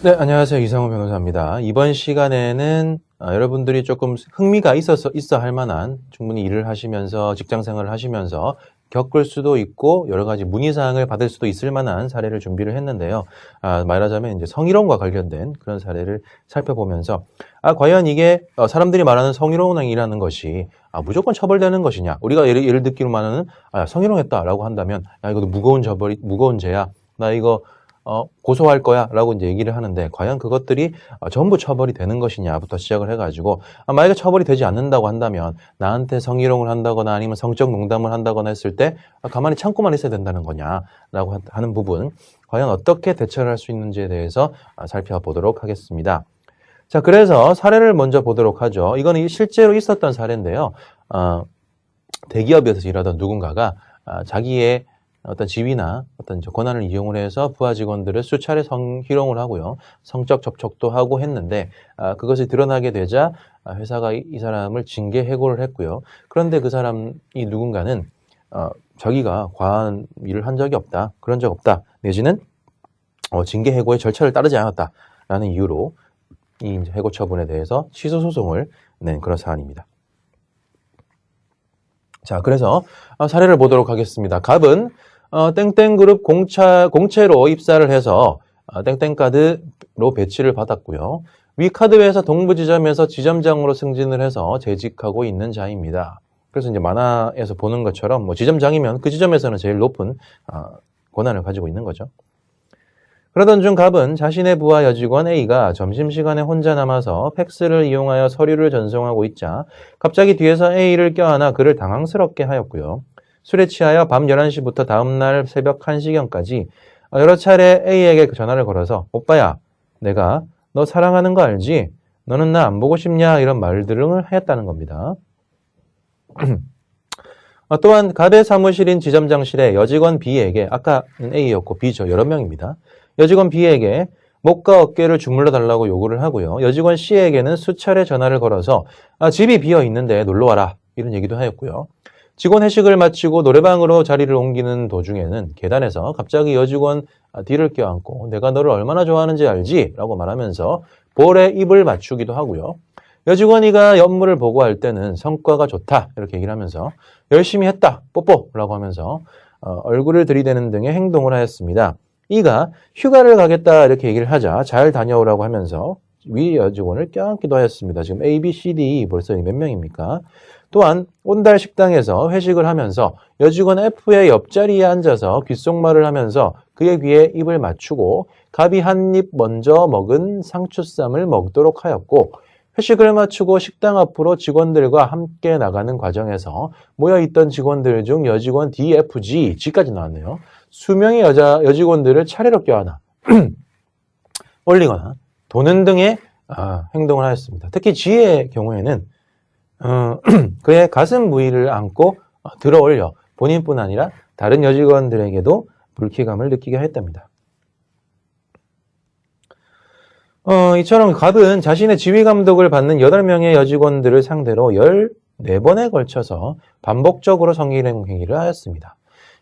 네, 안녕하세요. 이상호 변호사입니다. 이번 시간에는 여러분들이 조금 흥미가 있어 할 만한, 충분히 일을 하시면서 직장 생활을 하시면서 겪을 수도 있고 여러 가지 문의사항을 받을 수도 있을 만한 사례를 준비를 했는데요. 말하자면 이제 성희롱과 관련된 그런 사례를 살펴보면서 과연 이게 사람들이 말하는 성희롱이라는 것이 무조건 처벌되는 것이냐. 우리가 예를 듣기로 말하는 성희롱했다라고 한다면 이것도 무거운 죄야. 나 이거 고소할 거야 라고 이제 얘기를 하는데, 과연 그것들이 전부 처벌이 되는 것이냐부터 시작을 해가지고, 만약에 처벌이 되지 않는다고 한다면 나한테 성희롱을 한다거나 아니면 성적 농담을 한다거나 했을 때 가만히 참고만 있어야 된다는 거냐라고 하는 부분, 과연 어떻게 대처를 할 수 있는지에 대해서 살펴보도록 하겠습니다. 자, 그래서 사례를 먼저 보도록 하죠. 이거는 실제로 있었던 사례인데요. 대기업에서 일하던 누군가가 자기의 어떤 지위나 어떤 권한을 이용을 해서 부하 직원들을 수차례 성희롱을 하고요. 성적 접촉도 하고 했는데, 그것이 드러나게 되자 회사가 이 사람을 징계 해고를 했고요. 그런데 그 사람이 누군가는 자기가 과한 일을 한 적이 없다, 그런 적 없다, 내지는 징계 해고의 절차를 따르지 않았다라는 이유로 이 해고 처분에 대해서 취소 소송을 낸 그런 사안입니다. 자, 그래서 사례를 보도록 하겠습니다. 갑은 땡땡그룹 공채로 입사를 해서 땡땡카드로 배치를 받았고요. 위 카드회사 동부지점에서 지점장으로 승진을 해서 재직하고 있는 자입니다. 그래서 이제 만화에서 보는 것처럼 지점장이면 그 지점에서는 제일 높은 권한을 가지고 있는 거죠. 그러던 중 갑은 자신의 부하 여직원 A가 점심시간에 혼자 남아서 팩스를 이용하여 서류를 전송하고 있자 갑자기 뒤에서 A를 껴안아 그를 당황스럽게 하였고요. 술에 취하여 밤 11시부터 다음날 새벽 1시경까지 여러 차례 A에게 전화를 걸어서 오빠야, 내가 너 사랑하는 거 알지? 너는 나 안 보고 싶냐? 이런 말들을 하였다는 겁니다. 또한 갑의 사무실인 지점장실에 여직원 B에게, 아까는 A였고 B죠. 여러 명입니다. 여직원 B에게 목과 어깨를 주물러 달라고 요구를 하고요. 여직원 C에게는 수차례 전화를 걸어서 집이 비어 있는데 놀러 와라, 이런 얘기도 하였고요. 직원 회식을 마치고 노래방으로 자리를 옮기는 도중에는 계단에서 갑자기 여직원 D를 껴안고 내가 너를 얼마나 좋아하는지 알지? 라고 말하면서 볼에 입을 맞추기도 하고요. 여직원이가 업무를 보고할 때는 성과가 좋다, 이렇게 얘기를 하면서 열심히 했다, 뽀뽀라고 하면서 얼굴을 들이대는 등의 행동을 하였습니다. 이가 휴가를 가겠다 이렇게 얘기를 하자 잘 다녀오라고 하면서 위 여직원을 껴안기도 하였습니다. 지금 A, B, C, D 벌써 몇 명입니까? 또한 온달 식당에서 회식을 하면서 여직원 F의 옆자리에 앉아서 귓속말을 하면서 그의 귀에 입을 맞추고 갑이 한 입 먼저 먹은 상추쌈을 먹도록 하였고, 회식을 마치고 식당 앞으로 직원들과 함께 나가는 과정에서 모여있던 직원들 중 여직원 D, F, G, G까지 나왔네요. 수명의 여직원들을 차례로 껴안아 올리거나 도는 등의 행동을 하였습니다. 특히 G의 경우에는 그의 가슴 부위를 안고 들어 올려 본인뿐 아니라 다른 여직원들에게도 불쾌감을 느끼게 했답니다. 이처럼 갑은 자신의 지휘 감독을 받는 8명의 여직원들을 상대로 14번에 걸쳐서 반복적으로 성희롱 행위를 하였습니다.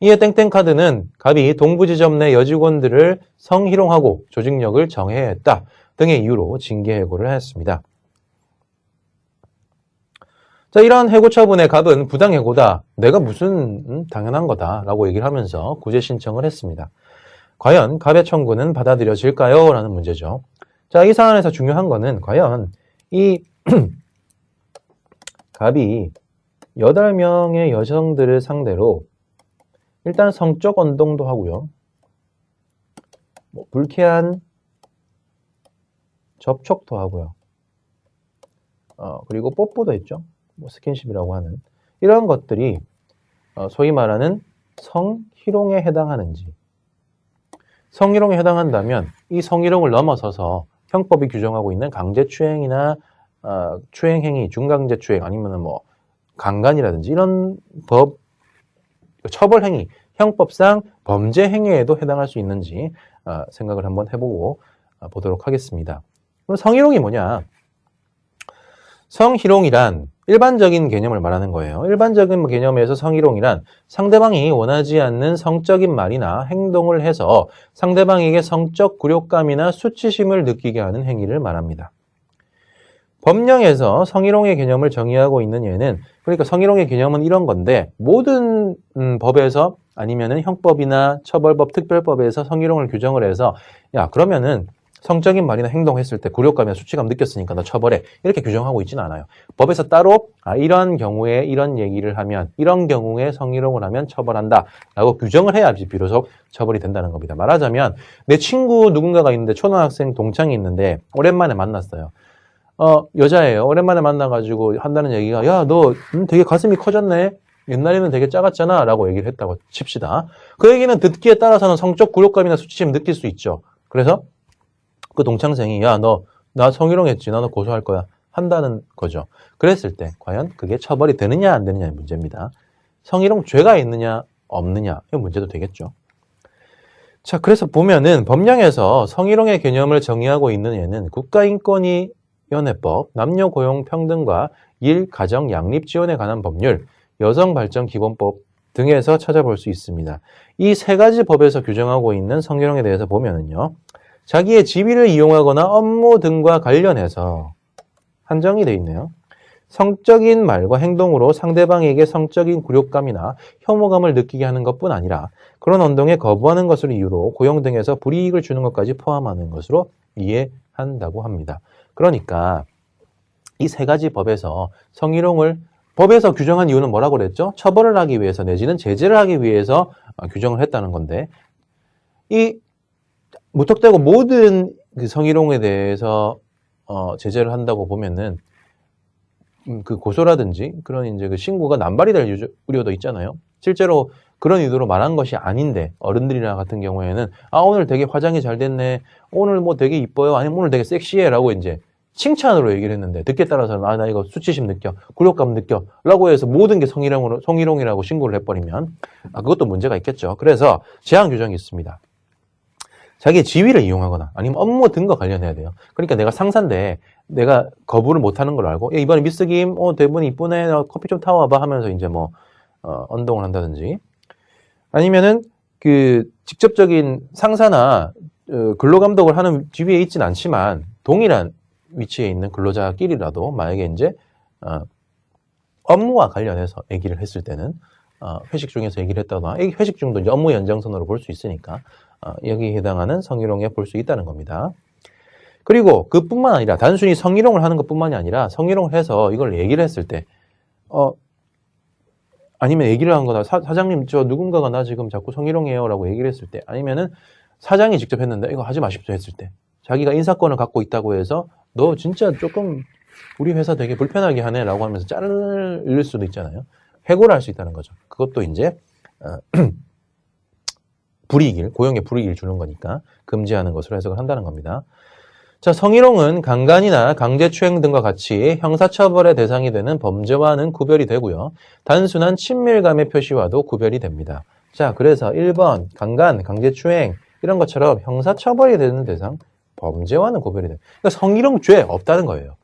이에 땡땡카드는 갑이 동부지점 내 여직원들을 성희롱하고 조직력을 정해했다 등의 이유로 징계 해고를 하였습니다. 자, 이러한 해고 처분에 갑은 부당해고다, 내가 무슨 당연한 거다 라고 얘기를 하면서 구제 신청을 했습니다. 과연 갑의 청구는 받아들여질까요? 라는 문제죠. 자, 이 사안에서 중요한 거는 과연 이 갑이 8명의 여성들을 상대로 일단 성적 언동도 하고요. 불쾌한 접촉도 하고요. 그리고 뽀뽀도 했죠. 스킨십이라고 하는 이런 것들이 소위 말하는 성희롱에 해당하는지, 성희롱에 해당한다면 이 성희롱을 넘어서서 형법이 규정하고 있는 강제추행이나 추행행위, 중강제추행 아니면 강간이라든지 이런 법 처벌행위, 형법상 범죄행위에도 해당할 수 있는지 생각을 한번 해보고 보도록 하겠습니다. 그럼 성희롱이 뭐냐? 성희롱이란 일반적인 개념을 말하는 거예요. 일반적인 개념에서 성희롱이란 상대방이 원하지 않는 성적인 말이나 행동을 해서 상대방에게 성적 굴욕감이나 수치심을 느끼게 하는 행위를 말합니다. 법령에서 성희롱의 개념을 정의하고 있는 예는, 그러니까 성희롱의 개념은 이런 건데, 모든 법에서 아니면은 형법이나 처벌법, 특별법에서 성희롱을 규정을 해서, 야, 그러면은 성적인 말이나 행동했을 때 굴욕감이나 수치감 느꼈으니까 너 처벌해, 이렇게 규정하고 있지는 않아요. 법에서 따로 이런 경우에 이런 얘기를 하면, 이런 경우에 성희롱을 하면 처벌한다 라고 규정을 해야지 비로소 처벌이 된다는 겁니다. 말하자면 내 친구 누군가가 있는데, 초등학생 동창이 있는데 오랜만에 만났어요. 여자예요. 오랜만에 만나가지고 한다는 얘기가, 야, 너 되게 가슴이 커졌네. 옛날에는 되게 작았잖아 라고 얘기를 했다고 칩시다. 그 얘기는 듣기에 따라서는 성적 굴욕감이나 수치심 느낄 수 있죠. 그래서 그 동창생이, 야, 나 성희롱했지. 나 너 고소할 거야. 한다는 거죠. 그랬을 때 과연 그게 처벌이 되느냐 안 되느냐의 문제입니다. 성희롱 죄가 있느냐 없느냐 이 문제도 되겠죠. 자, 그래서 보면은 법령에서 성희롱의 개념을 정의하고 있는 예는 국가인권위원회법, 남녀고용평등과 일, 가정, 양립 지원에 관한 법률, 여성발전기본법 등에서 찾아볼 수 있습니다. 이 세 가지 법에서 규정하고 있는 성희롱에 대해서 보면은요, 자기의 지위를 이용하거나 업무 등과 관련해서 한정이 되어 있네요. 성적인 말과 행동으로 상대방에게 성적인 굴욕감이나 혐오감을 느끼게 하는 것뿐 아니라 그런 운동에 거부하는 것을 이유로 고용 등에서 불이익을 주는 것까지 포함하는 것으로 이해한다고 합니다. 그러니까 이 세 가지 법에서 성희롱을 법에서 규정한 이유는 뭐라고 그랬죠? 처벌을 하기 위해서 내지는 제재를 하기 위해서 규정을 했다는 건데, 이 무턱대고 모든 그 성희롱에 대해서 제재를 한다고 보면은 그 고소라든지 그런 이제 그 신고가 남발이 될 우려도 있잖아요. 실제로 그런 의도로 말한 것이 아닌데, 어른들이나 같은 경우에는 오늘 되게 화장이 잘 됐네, 오늘 뭐 되게 이뻐요, 아니면 오늘 되게 섹시해 라고 이제 칭찬으로 얘기를 했는데, 듣기에 따라서는 나 이거 수치심 느껴, 굴욕감 느껴 라고 해서 모든 게 성희롱이라고 신고를 해버리면 그것도 문제가 있겠죠. 그래서 제한 규정이 있습니다. 자기의 지위를 이용하거나 아니면 업무 등과 관련해야 돼요. 그러니까 내가 상사인데 내가 거부를 못하는 걸 알고, 이번에 미스 김 대본이 이쁘네, 커피 좀 타와봐 하면서 이제 뭐 운동을 한다든지, 아니면은 그 직접적인 상사나 근로감독을 하는 지위에 있진 않지만 동일한 위치에 있는 근로자끼리라도 만약에 이제 업무와 관련해서 얘기를 했을 때는 회식 중에서 얘기를 했다거나, 회식 중도 이제 업무 연장선으로 볼 수 있으니까 여기에 해당하는 성희롱에 볼 수 있다는 겁니다. 그리고 그뿐만 아니라 단순히 성희롱을 하는 것뿐만이 아니라 성희롱을 해서 이걸 얘기를 했을 때 아니면 얘기를 한 거다, 사장님 저 누군가가 나 지금 자꾸 성희롱해요 라고 얘기를 했을 때, 아니면은 사장이 직접 했는데 이거 하지 마십시오 했을 때, 자기가 인사권을 갖고 있다고 해서 너 진짜 조금 우리 회사 되게 불편하게 하네 라고 하면서 자를 수도 있잖아요. 해고를 할 수 있다는 거죠. 그것도 이제 고용에 불이익을 주는 거니까 금지하는 것으로 해석을 한다는 겁니다. 자, 성희롱은 강간이나 강제추행 등과 같이 형사처벌의 대상이 되는 범죄와는 구별이 되고요. 단순한 친밀감의 표시와도 구별이 됩니다. 자, 그래서 1번 강간, 강제추행 이런 것처럼 형사처벌이 되는 대상, 범죄와는 구별이 됩니다. 그러니까 성희롱 죄 없다는 거예요.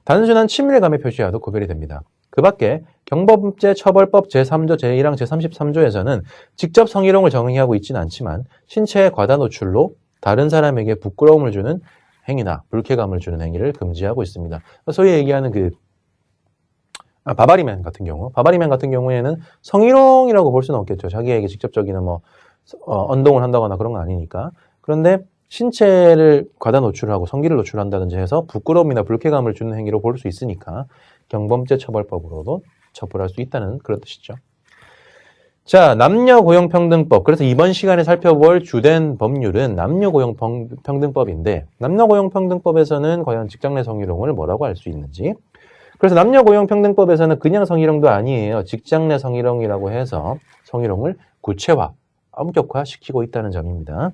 단순한 친밀감의 표시와도 구별이 됩니다. 그 밖에 경범죄처벌법 제3조, 제1항, 제33조에서는 직접 성희롱을 정의하고 있지는 않지만 신체의 과다 노출로 다른 사람에게 부끄러움을 주는 행위나 불쾌감을 주는 행위를 금지하고 있습니다. 소위 얘기하는 그 바바리맨 같은 경우에는 성희롱이라고 볼 수는 없겠죠. 자기에게 직접적인 뭐 운동을 한다거나 그런 건 아니니까. 그런데 신체를 과다 노출하고 성기를 노출한다든지 해서 부끄러움이나 불쾌감을 주는 행위로 볼 수 있으니까 경범죄 처벌법으로도 처벌할 수 있다는 그런 뜻이죠. 자, 남녀고용평등법. 그래서 이번 시간에 살펴볼 주된 법률은 남녀고용평등법인데, 남녀고용평등법에서는 과연 직장 내 성희롱을 뭐라고 할 수 있는지. 그래서 남녀고용평등법에서는 그냥 성희롱도 아니에요. 직장 내 성희롱이라고 해서 성희롱을 구체화, 엄격화 시키고 있다는 점입니다.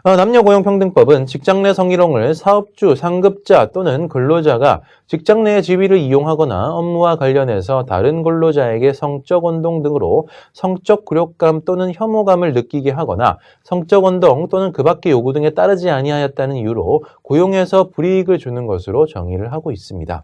남녀고용평등법은 직장 내 성희롱을 사업주, 상급자 또는 근로자가 직장 내의 지위를 이용하거나 업무와 관련해서 다른 근로자에게 성적 원동 등으로 성적 굴욕감 또는 혐오감을 느끼게 하거나 성적 원동 또는 그 밖의 요구 등에 따르지 아니하였다는 이유로 고용에서 불이익을 주는 것으로 정의를 하고 있습니다.